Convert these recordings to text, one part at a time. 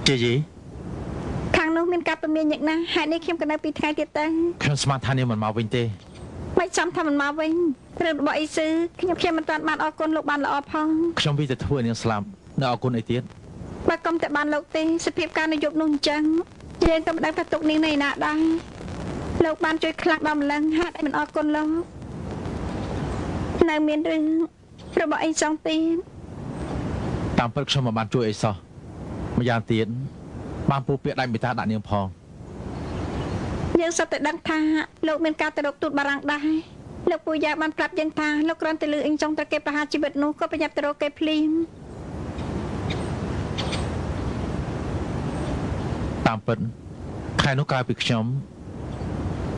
ជាយីខាងនោះមានការពមៀនយ៉ាងណាហេតុនេះខ្ញុំក៏នៅពីថ្ងៃទៀតទៅខ្ញុំស្មានថានាងមិនមកវិញទេមិនចាំថាមិនមកវិញរឿងរបស់អ៊ីស៊ឺខ្ញុំមិនតាន់បានអរគុណលោកបានល្អផងខ្ញុំវិតែធ្វើនាងស្លាប់នៅអរគុណអីទៀតបើកុំតែបានលោកទេសភាពការនយោបាយនោះអញ្ចឹងយើងក៏មិនដឹងថាទុកនាងនៅណាដែរលោកបានជួយខ្លាំងដល់ម្លឹងហេតុអីមិនអរគុណលោកនៅមានរឿងរបស់អីសងទៀតតាមពិតខ្ញុំមិនបានជួយអីសោះម្យ៉ាងទៀតបានពូពាក្យដៃមេតាដាក់នាងផងយើងសុទ្ធតែដឹងថាលោកមានការទៅរកទូតបារាំងដែរលោកពូយ៉ាបានប្រាប់យើងថាលោកគ្រាន់តែលឺអ៊ីងចុងតែគេប្រហារជីវិតនោះក៏ប្រញាប់ទៅរកគេភ្លាមតាមពិតខែនោះក្រោយពីខ្ញុំ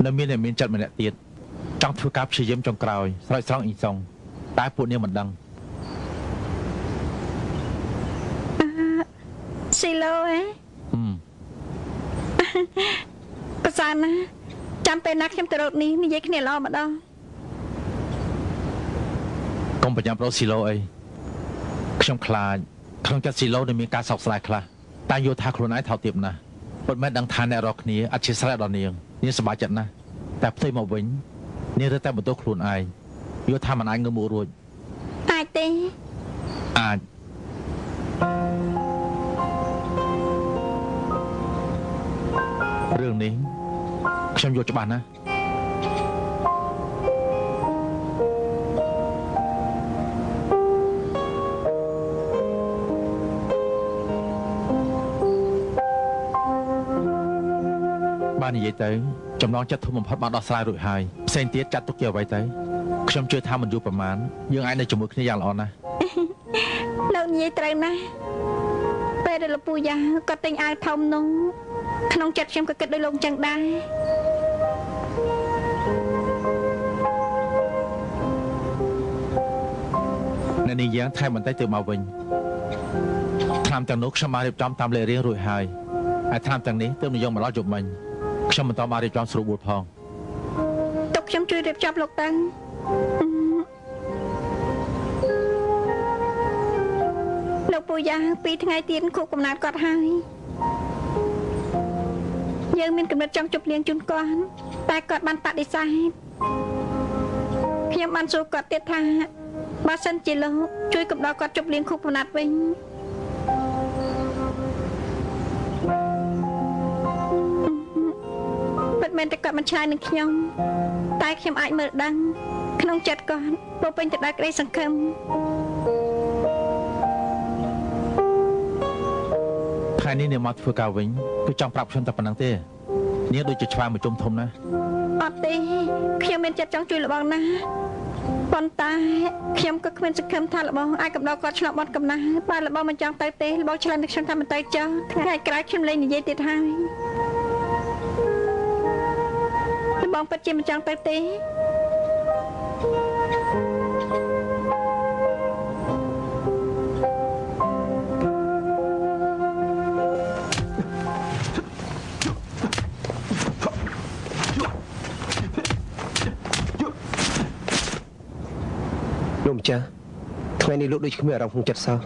នៅមានអ្នកមានចិត្តម្នាក់ទៀតចង់ធ្វើការព្យាយាមចុងក្រោយស្រោចស្រង់អ៊ីងចុងតែពួកនាងមិនដឹងស៊ីឡូហ៎ប្រសាណាចាំពេលណាខ្ញុំទៅរកនេះនិយាយគ្នាល្អម្ដងកុំប្រញាប់រកស៊ីឡូអីខ្ញុំខ្លាចក្នុងចិត្តស៊ីឡូនឹងមានការសោកស្ដាយខ្លះតែយល់ថាខ្លួនឯងថោកទាបណាស់ពិតមែនដឹងថាអ្នករកគ្នាអធិស្ឋានដល់នាងសប្បាយចិត្តណាស់តែផ្ទុយមកវិញនាងរើតែបន្ទោសខ្លួនឯងយល់ថាមិនអាចងើបមុខរួចអាចទេអាចរឿងនេះខ្ញុំយល់ច្បាស់ណាស់បាននិយាយទៅចំណងចិត្តធំបំផុតបានដោះស្រាយរួចហើយផ្សេងទៀតចាត់ទុកជាអ្វីទៅខ្ញុំជឿថាមិនយូរប្រហែលយើងអាចនៅជាមួយគ្នាយ៉ាងល្អណាស់លោកនិយាយត្រូវណាស់ពេលដែលលោកពូយ៉ាគាត់ទិញអាវធំនោះក្នុងចិត្តខ្ញុំក៏គិតដូចលោកចឹងដែរអ្នកនាងយ៉ាងថែមបន្តិចទៅមកវិញថ្នាំទាំងនោះខ្ញុំបានរៀបចំតាមលេខរៀងរួចហើយហើយថ្នាំទាំងនេះទើបនិយមមកដល់យប់មិញខ្ញុំមិនតបានរៀបចំស្រួលបួលផងទុកខ្ញុំជួយរៀបចំលោកតាំងលោកពូយ៉ា2ថ្ងៃទៀតខួបកំណើតគាត់ហើយយើងមានគំនិតចង់ជប់លៀងជូនគាត់តែគាត់បានបដិសេធខ្ញុំបានសួរគាត់ទៀតថាបើសិនជាលោកជួយកំដរគាត់ជប់លៀងខួបកំណើតវិញពិតមែនតែគាត់មិនឆ្លើយនឹងខ្ញុំតែខ្ញុំអាចមើលដឹងក្នុងចិត្តគាត់ពោពេញទៅដោយក្តីសង្ឃឹមថ្ងៃនេះនាងមកធ្វើការវិញគឺចង់ប្រាប់ខ្ញុំតែប៉ុណ្្នឹងទេនាងដូចជាឆ្វាមួយជុំធំណាស់អត់ទេខ្ញុំមានចិត្តចង់ជួយលបងណាប៉ុន្តែខ្ញុំក៏គ្មានសង្ឃឹមថាលបងអាចកំដរគាត់ឆ្លងបត់កំណាស់បើលបងមិនចង់ទៅទេលបងឆ្លើយនឹងខ្ញុំថាមិនទៅចោលថ្ងៃក្រោយខ្ញុំលែងនិយាយទៀតហើយលបងពិតជាមិនចង់ទៅទេលោកម្ចាស់ថ្ងៃនេះលោកដូចគ្មានអារម្មណ៍ក្នុងចិត្តសោះ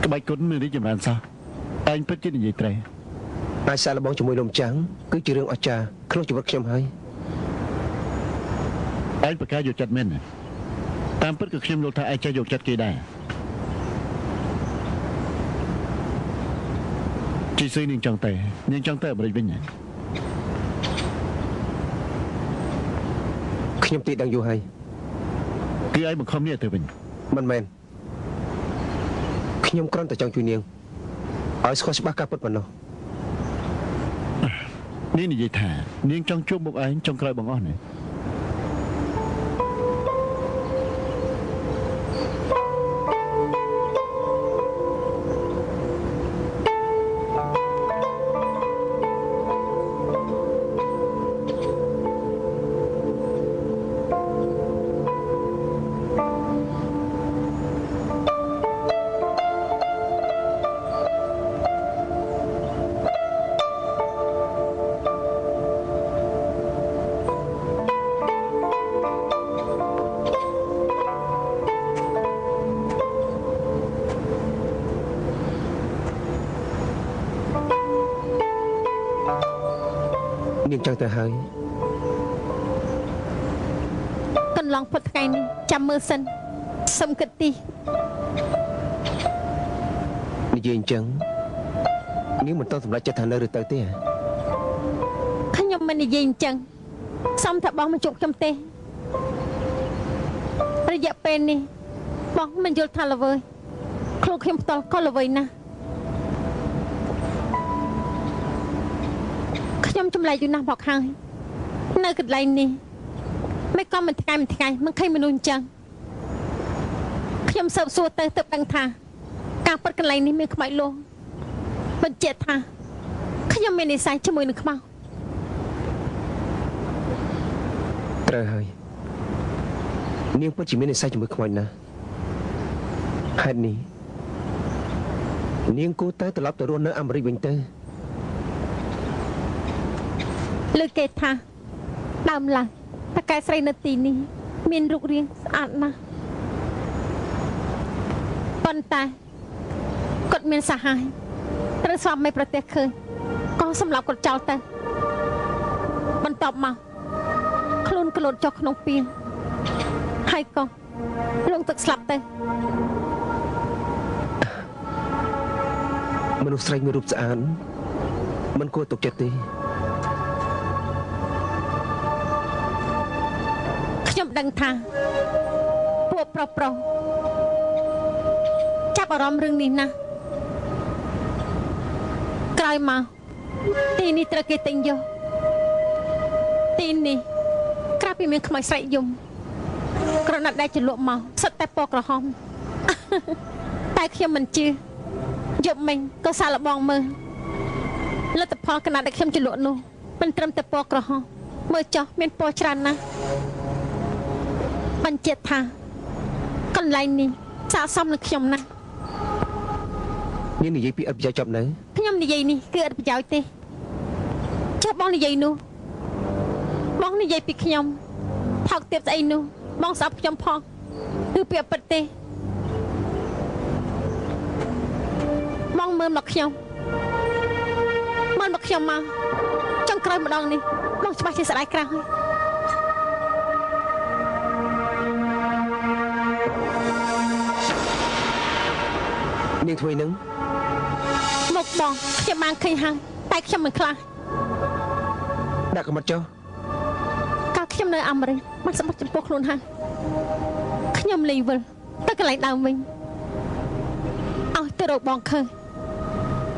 ក្បាច់គុណមានរីកចម្រើនសោះឯងពិតជានិយាយត្រូវអាចសាកល្បងជាមួយលោកម្ចាស់គឺជារឿងអស្ចារ្យក្នុងជីវិតខ្ញុំហើយឯងប្រកាសយកចិត្តមែនតាមពិតក៏ខ្ញុំយល់ថាឯងចេះយកចិត្តគេដែរជីស៊ឺនាងចង់ទៅអាមេរិកវិញខ្ញុំទីដឹងយូរហើយគឺឯងបង្ខំនាងទៅវិញមិនមែនខ្ញុំគ្រាន់តែចង់ជួយនាងឲ្យស្គាល់ច្បាស់ការពិតប៉ុណ្ណោះនាងនិយាយថានាងចង់ជួបមុខឯងចុងក្រោយបងអស់នេះ នាងចឹងទៅហើយក ន្លងផុតថ្ងៃនេះចាំមើលសិនសុំគិតទី និយាយអញ្ចឹងនាងមិនតន់សម្រេចចិត្តថានៅឬទៅទេ ខ្ញុំមិននិយាយអញ្ចឹងសុំថាបងមកជួបខ្ញុំទេរយៈពេលនេះបងមិនយល់ថាល្វើយខ្លួនខ្ញុំផ្ទាល់ក៏ល្វើយណាស់ខ្ញុំចម្លែកយូរណាស់មកហើយនៅកន្លែងនេះមិនក៏មិនថ្ងៃមិនឃើញមនុស្សអញ្ចឹងខ្ញុំសើបសួរទៅទើបដឹងថាការពិតកន្លែងនេះមានខ្មោចលងបញ្ជាក់ថាខ្ញុំមាននិស្ស័យជាមួយនឹងខ្មោច ត្រូវហើយនាងពិតជាមាននិស្ស័យជាមួយខ្មោចណាស់ហេតុនេះនាងគួរតែត្រឡប់ទៅរស់នៅអាមេរិកវិញទៅ លើគេថាដើមឡើយតកែស្រីនៅទីនេះមានរូបរាងស្អាតណាស់ប៉ុន្តែគាត់មានសហាយត្រូវស្វាមីប្រទេសឃើញក៏សម្លាប់គាត់ចោលទៅបន្ទាប់មកខ្លួនក្លូតចុះក្នុងពីងហើយក៏លងទឹកស្លាប់ទៅ មនុស្សស្រីមានរូបស្អាតមិនគួរទុកចិត្តទេ ខ្ញុំដឹងថាពួកប្រុសចាប់អារម្មណ៍រឿងនេះណាស់ក្រោយមកទីនេះត្រូវគេទិញយកទីនេះក្រៅពីមានខ្មោចស្រែកយំក្រណាត់ដែលជាលក់មកសិតតែពណ៌ក្រហម តែខ្ញុំមិនជឿយប់មិញក៏សាកល្បងមើលលទ្ធផលក្រណាត់ដែលខ្ញុំជាលក់នោះមិនត្រឹមតែពណ៌ក្រហមមើលចុះមានពណ៌ច្រើនណាស់ បញ្ជាក់ថាកន្លែងនេះស័ក្តិសមនឹងខ្ញុំណាស់ នាងនិយាយពីអត់ប្រយោជន៍ចប់នៅ ខ្ញុំនិយាយនេះគឺអត់ប្រយោជន៍ទេចុះបងនិយាយនោះបងនិយាយពីខ្ញុំថោកទាបស្អីនោះបងស្អប់ខ្ញុំផងគឺពីអពិតទេបងមើលមកខ្ញុំមកចង់ក្រោយម្ដងនេះបងច្បាស់ជាស្ដាយក្រាស់ហើយ នាងធ្វើនឹង មកបងខ្ញុំបានឃើញហើយតែខ្ញុំមិនខ្លាច ដាក់កំណត់ចុះ កាលខ្ញុំនៅអាមេរិកបានសម្បត្តិចំពោះខ្លួនហើយខ្ញុំលីវិលទៅកន្លែងដើមវិញឲ្យទៅរកបងឃើញ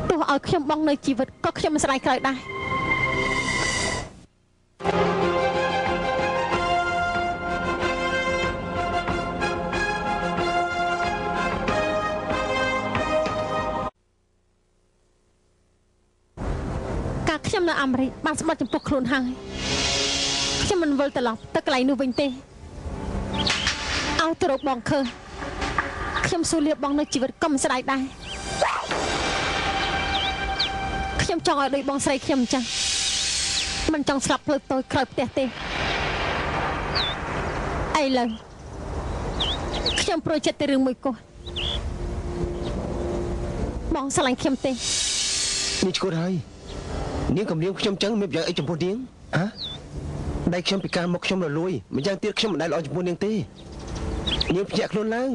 ទោះឲ្យខ្ញុំបងនៅជីវិតក៏ខ្ញុំមិនស្ដាយក្រោយដែរ ខ្ញុំនៅអាមេរិកបានសម្បត្តិចំពោះខ្លួនហើយខ្ញុំមិនវិលត្រឡប់ទៅកន្លែងនោះវិញទេឲ្យទៅរកបងឃើញខ្ញុំសួរលៀបបងនៅជីវិតក៏មិនស្ដាយដែរខ្ញុំចង់ឲ្យដូចបងស្រីខ្ញុំអញ្ចឹងមិនចង់ស្លាប់ភ្លើតូចក្រោយផ្ទះទេឥឡូវខ្ញុំប្រួយចិត្តទៅរឿងមួយគោះបងស្រឡាញ់ខ្ញុំទេ នាងឈួតហើយនាងកំលៀងខ្ញុំចឹងមានប្រយោជន៍អីចំពោះនាងហ៎ដៃខ្ញុំពីការមកខ្ញុំរលួយមិនយ៉ាងទៀតខ្ញុំមិនដែលល្អចំពោះនាងទេនាងភ្ញាក់ខ្លួនឡើង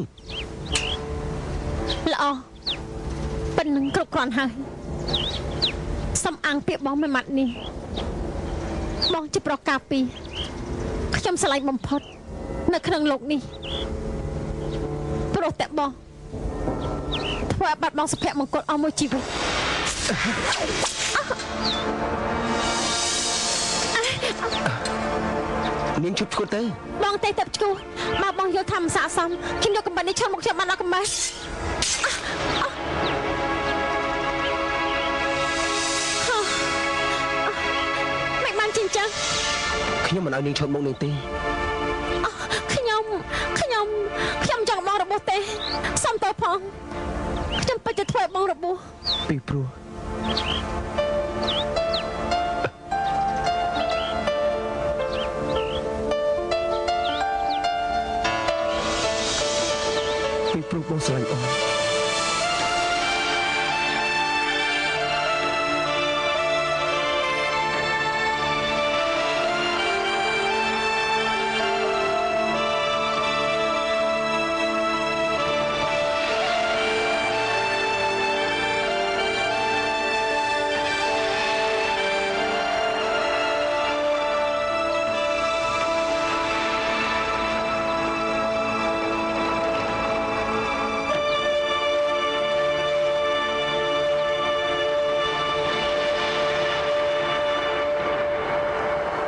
ល្អប៉ុណ្ណឹងគ្រប់គ្រាន់ហើយសំអាងពាក្យបងមួយម៉ាត់នេះបងជាប្រុសការពីខ្ញុំស្រឡាញ់បំផុតនៅក្នុងโลกនេះព្រោះតែបងធ្វើឲ្យបាត់បង់សុភមង្គលអស់មួយជីវិត នាងឈប់ឈួតទៅ បងទេទៅឈួតបើបងយល់ថាមិនស័ក្តិសមខ្ញុំយកកំបិតនេះឈរមកខ្ញុំបានដល់កំបិតមិនបានចិញ្ចឹម ខ្ញុំមិនឲ្យនាងឈប់មកនាងទេ ខ្ញុំចង់បងរបួសទេសំតោផងខ្ញុំពិតជាធ្វើឲ្យបងរបួស ពីព្រោះបងស្រឡាញ់អូន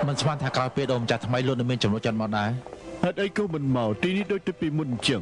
មិនស្មានថាក្រោយពេលដូនម្ចាស់ថ្មីលោកនឹងមានចំណុចចិត្តមកដែរ ហេតុអីក៏មិនមកទីនេះដូចទៅពីមុនអញ្ចឹង